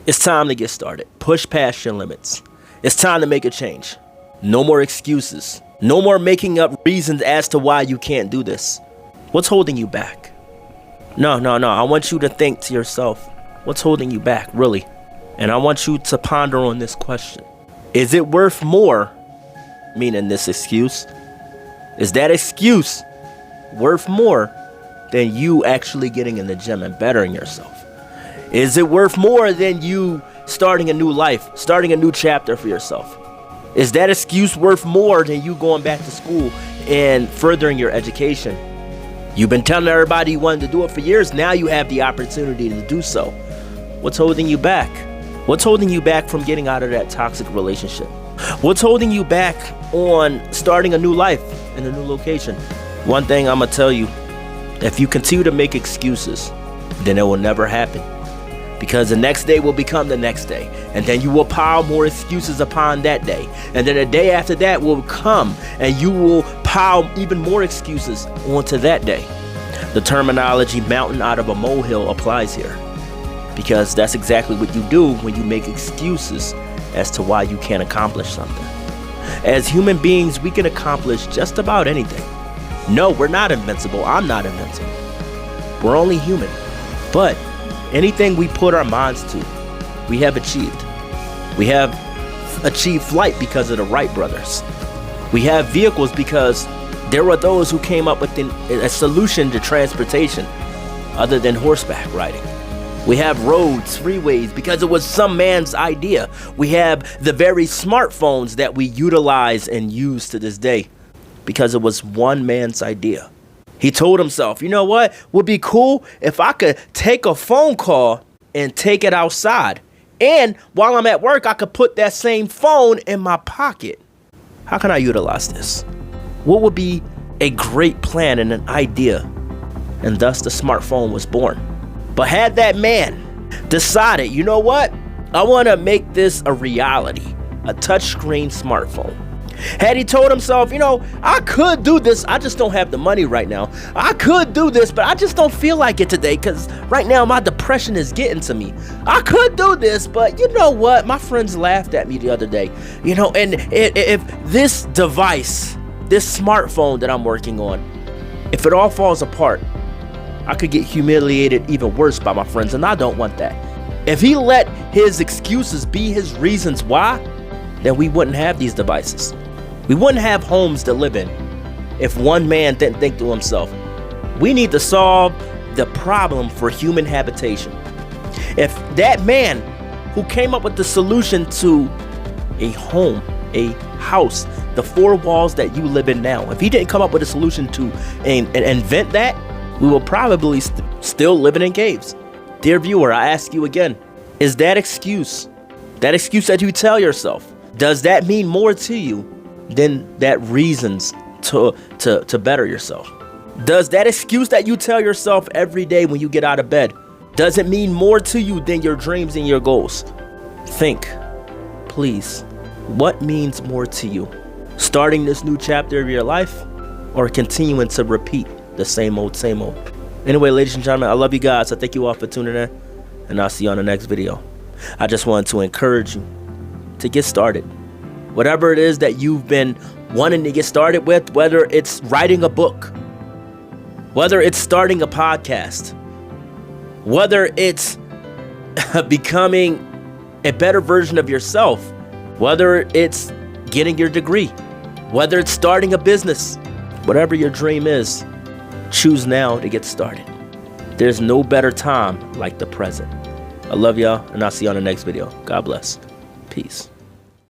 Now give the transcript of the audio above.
It's time to get started. Push past your limits. It's time to make a change. No more excuses. No more making up reasons as to why you can't do this. What's holding you back? No. I want you to think to yourself, what's holding you back, really? And I want you to ponder on this question. Is it worth more, meaning this excuse? Is that excuse worth more than you actually getting in the gym and bettering yourself? Is it worth more than you starting a new life, starting a new chapter for yourself? Is that excuse worth more than you going back to school and furthering your education? You've been telling everybody you wanted to do it for years. Now you have the opportunity to do so. What's holding you back? What's holding you back from getting out of that toxic relationship? What's holding you back on starting a new life in a new location? One thing I'm gonna tell you, if you continue to make excuses, then it will never happen. Because the next day will become the next day. And then you will pile more excuses upon that day. And then the day after that will come and you will pile even more excuses onto that day. The terminology mountain out of a molehill applies here. Because that's exactly what you do when you make excuses as to why you can't accomplish something. As human beings, we can accomplish just about anything. No, we're not invincible. I'm not invincible. We're only human. But anything we put our minds to, we have achieved. We have achieved flight because of the Wright brothers. We have vehicles because there were those who came up with a solution to transportation other than horseback riding. We have roads, freeways, because it was some man's idea. We have the very smartphones that we utilize and use to this day because it was one man's idea. He told himself, you know what would be cool if I could take a phone call and take it outside. And while I'm at work, I could put that same phone in my pocket. How can I utilize this? What would be a great plan and an idea? And thus the smartphone was born. But had that man decided, you know what? I want to make this a reality, a touchscreen smartphone. Had he told himself, you know, I could do this, I just don't have the money right now. I could do this, but I just don't feel like it today because right now my depression is getting to me. I could do this, but you know what? My friends laughed at me the other day. You know, and if this device, this smartphone that I'm working on, if it all falls apart, I could get humiliated even worse by my friends, and I don't want that. If he let his excuses be his reasons why, then we wouldn't have these devices. We wouldn't have homes to live in if one man didn't think to himself, we need to solve the problem for human habitation. If that man who came up with the solution to a home, a house, the four walls that you live in now, if he didn't come up with a solution to invent that, we will probably still living in caves. Dear viewer, I ask you again, is that excuse that you tell yourself, does that mean more to you than that reasons to better yourself? Does that excuse that you tell yourself every day when you get out of bed, does it mean more to you than your dreams and your goals? Think, please, what means more to you? Starting this new chapter of your life or continuing to repeat the same old, same old? Anyway, ladies and gentlemen, I love you guys. I thank you all for tuning in, and I'll see you on the next video. I just wanted to encourage you to get started. Whatever it is that you've been wanting to get started with, whether it's writing a book, whether it's starting a podcast, whether it's becoming a better version of yourself, whether it's getting your degree, whether it's starting a business, whatever your dream is, choose now to get started. There's no better time like the present. I love y'all, and I'll see you on the next video. God bless. Peace.